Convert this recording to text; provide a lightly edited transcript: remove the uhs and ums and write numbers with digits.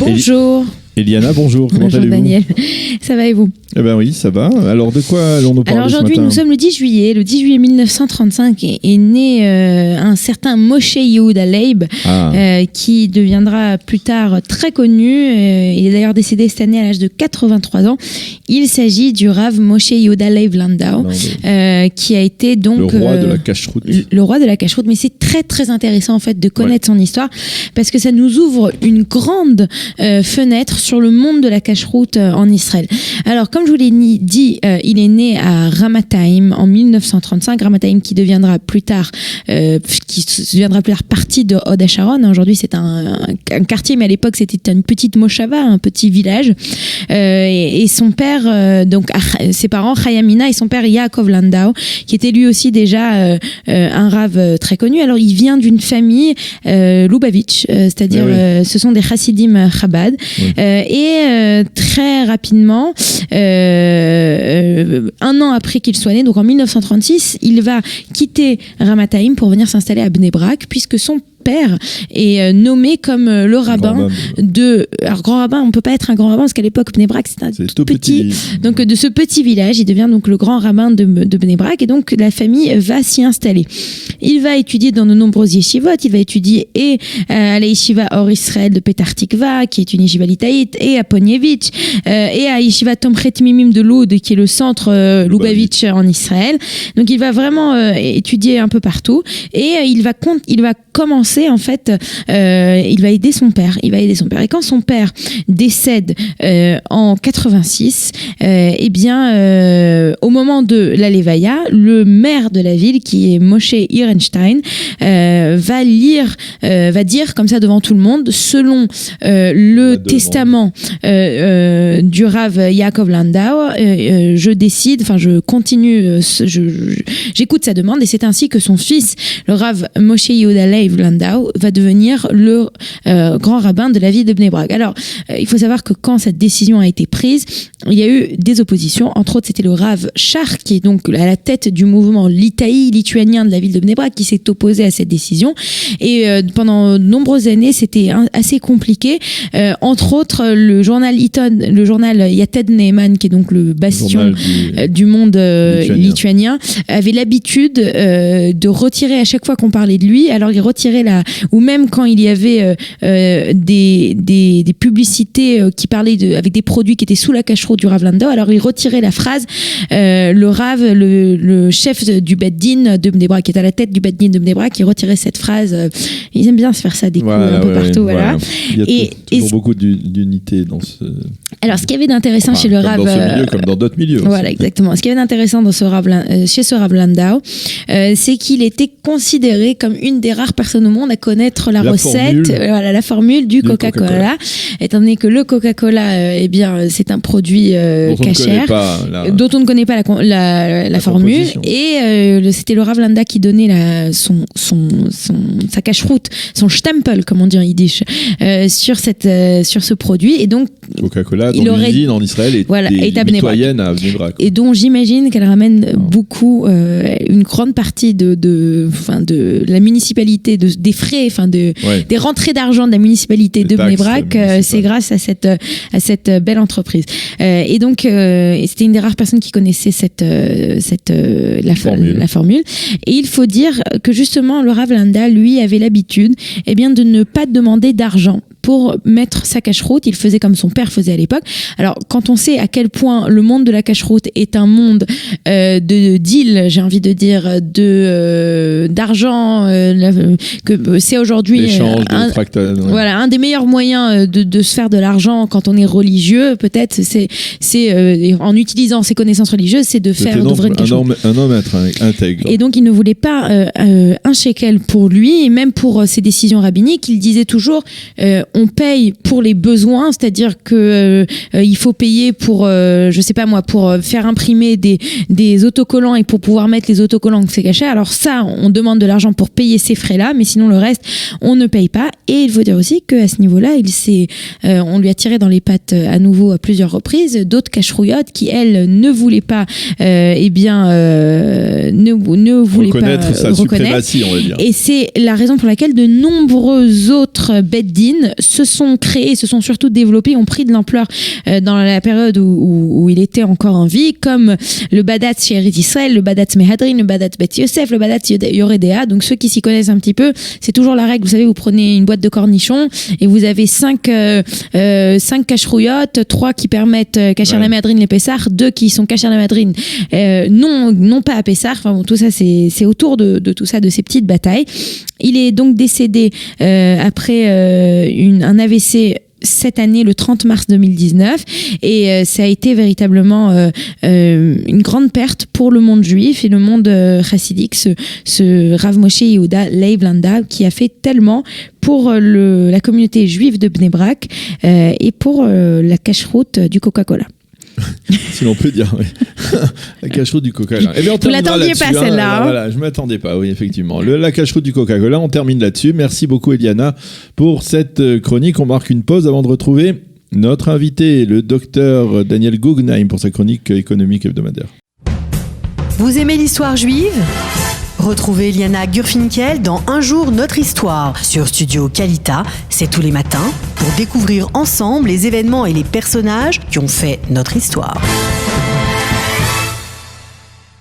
Bonjour. Eliana, bonjour. Comment allez-vous ? Daniel. Ça va et vous ? Eh ben oui, ça va. Alors, de quoi allons-nous parler ce matin ? Aujourd'hui, nous sommes le 10 juillet. Le 10 juillet 1935 est né un certain Moshe Yehuda Leib, qui deviendra plus tard très connu. Il est d'ailleurs décédé cette année à l'âge de 83 ans. Il s'agit du Rav Moshe Yehuda Leib Landau, qui a été donc... Le roi de la cacheroute. Le roi de la cacheroute. Mais c'est très, très intéressant, en fait, de connaître son histoire, parce que ça nous ouvre une grande fenêtre sur le monde de la cacheroute en Israël. Alors, comme je vous l'ai dit, il est né à Ramathaim en 1935. Ramathaim qui deviendra plus tard partie de Hod HaSharon. Aujourd'hui, c'est un quartier, mais à l'époque, c'était une petite moshava, un petit village. Et son père, donc ses parents, Chayamina, et son père Yaakov Landau, qui était lui aussi déjà un rave très connu. Alors, il vient d'une famille Lubavitch, c'est-à-dire ce sont des chassidim Chabad. Et très rapidement, un an après qu'il soit né, donc en 1936, il va quitter Ramathaim pour venir s'installer à Bnei Brak, puisque son père est nommé comme le rabbin de... Alors, grand rabbin, on ne peut pas être un grand rabbin parce qu'à l'époque, Bnei Brak, c'est tout petit. Donc, de ce petit village, il devient donc le grand rabbin de Bnei Brak, et donc la famille va s'y installer. Il va étudier dans de nombreuses yeshivot. Il va étudier et à la yeshiva Or Israël de Petar Tikva, qui est une yeshiva litaïte, et à Ponievitch, et à yeshiva Tomchet Mimim de Lod, qui est le centre Lubavitch en Israël. Donc, il va vraiment étudier un peu partout, et il va commencer en fait, il va aider son père. Et quand son père décède en 86, au moment de la Levaya, le maire de la ville, qui est Moshe Ehrenstein, va dire comme ça devant tout le monde, selon le testament du Rav Yaakov Landau, je continue, j'écoute sa demande, et c'est ainsi que son fils, le Rav Moshe Yehuda Leib Landau, va devenir le grand rabbin de la ville de Bnei Brak. Alors, il faut savoir que quand cette décision a été prise, il y a eu des oppositions. Entre autres, c'était le Rav Shar, qui est donc à la tête du mouvement lituanien de la ville de Bnei Brak, qui s'est opposé à cette décision. Et pendant de nombreuses années, c'était assez compliqué. Entre autres, le journal Yated Ne'eman, qui est donc le bastion du monde lituanien, avait l'habitude de retirer à chaque fois qu'on parlait de lui. Alors, il retirait ou même quand il y avait des publicités qui parlaient avec des produits qui étaient sous la cacheroute du Rav Landau, alors il retirait la phrase, le Rav, le chef du Beth Din de Bnei Brak, qui est à la tête du Beth Din de Bnei Brak, il retirait cette phrase. Ils aiment bien se faire ça des coups un peu partout. Voilà. Il y a toujours beaucoup d'unité dans ce... Alors, ce qu'il y avait d'intéressant chez le Rav... Dans ce milieu, comme dans d'autres milieux. Voilà, aussi. Exactement. Ce qu'il y avait d'intéressant dans chez ce Rav Landau, c'est qu'il était considéré comme une des rares personnes au monde à connaître la recette, la formule du Coca-Cola. Étant donné que le Coca-Cola, c'est un produit cachère, dont on ne connaît pas la formule. Et c'était le Rav Landau qui donnait sa cacheroute, son stempel, comme on dit en yiddish, sur ce produit. Et donc, Coca-Cola, dont l'usine en Israël est mitoyenne à Bnei Brak. Et dont j'imagine qu'elle ramène beaucoup, une grande partie de la municipalité, des frais, des rentrées d'argent de la municipalité de Bnei Brak, c'est grâce à cette belle entreprise. Et donc, c'était une des rares personnes qui connaissait la formule. Et il faut dire que justement, le Rav Landau, lui, avait l'habitude, de ne pas demander d'argent pour mettre sa cacheroute. Il faisait comme son père faisait à l'époque. Alors, quand on sait à quel point le monde de la cacheroute est un monde de deal, j'ai envie de dire, d'argent, que c'est aujourd'hui un des meilleurs moyens de se faire de l'argent quand on est religieux, peut-être, c'est en utilisant ses connaissances religieuses, c'est d'ouvrir une cacheroute. Un homme intègre. Et donc, il ne voulait pas un shekel pour lui, et même pour ses décisions rabbiniques, il disait toujours on paye pour les besoins, c'est-à-dire que il faut payer pour pour faire imprimer des autocollants et pour pouvoir mettre les autocollants que c'est caché. Alors ça, on demande de l'argent pour payer ces frais-là, mais sinon le reste, on ne paye pas. Et il faut dire aussi qu'à ce niveau-là, on lui a tiré dans les pattes à nouveau à plusieurs reprises d'autres cacherouillottes qui, elles, ne voulaient pas ne voulaient reconnaître pas sa suprématie, on va dire. Et c'est la raison pour laquelle de nombreux autres beth din se sont créés, se sont surtout développés, ont pris de l'ampleur dans la période où il était encore en vie, comme le Badatz She'erit Israël, le Badatz Mehadrin, le Badatz Bet Yosef, le Badatz Yoredea. Donc ceux qui s'y connaissent un petit peu, c'est toujours la règle. Vous savez, vous prenez une boîte de cornichons et vous avez 5 cacherouillottes, 3 qui permettent Kasher la Mehadrin les Pessar, 2 qui sont Kasher la Mehadrin non pas à Pessar. Enfin bon, tout ça c'est autour de tout ça, de ces petites batailles. Il est donc décédé après un AVC cette année, le 30 mars 2019, et ça a été véritablement une grande perte pour le monde juif et le monde chassidique, ce Rav Moshe Yehuda Leib Landa, qui a fait tellement pour la communauté juive de Bnei Brak et pour la cacheroute du Coca-Cola. Si l'on peut dire, oui. La cacheroute du Coca-Cola. Vous l'attendiez pas, celle-là. Voilà, je ne m'attendais pas, oui, effectivement. La cacheroute du Coca-Cola, on termine là-dessus. Merci beaucoup, Eliana, pour cette chronique. On marque une pause avant de retrouver notre invité, le docteur Daniel Guggenheim, pour sa chronique économique hebdomadaire. Vous aimez l'histoire juive ? Retrouvez Liana Gurfinkel dans Un jour notre histoire sur Studio Kalita, c'est tous les matins, pour découvrir ensemble les événements et les personnages qui ont fait notre histoire.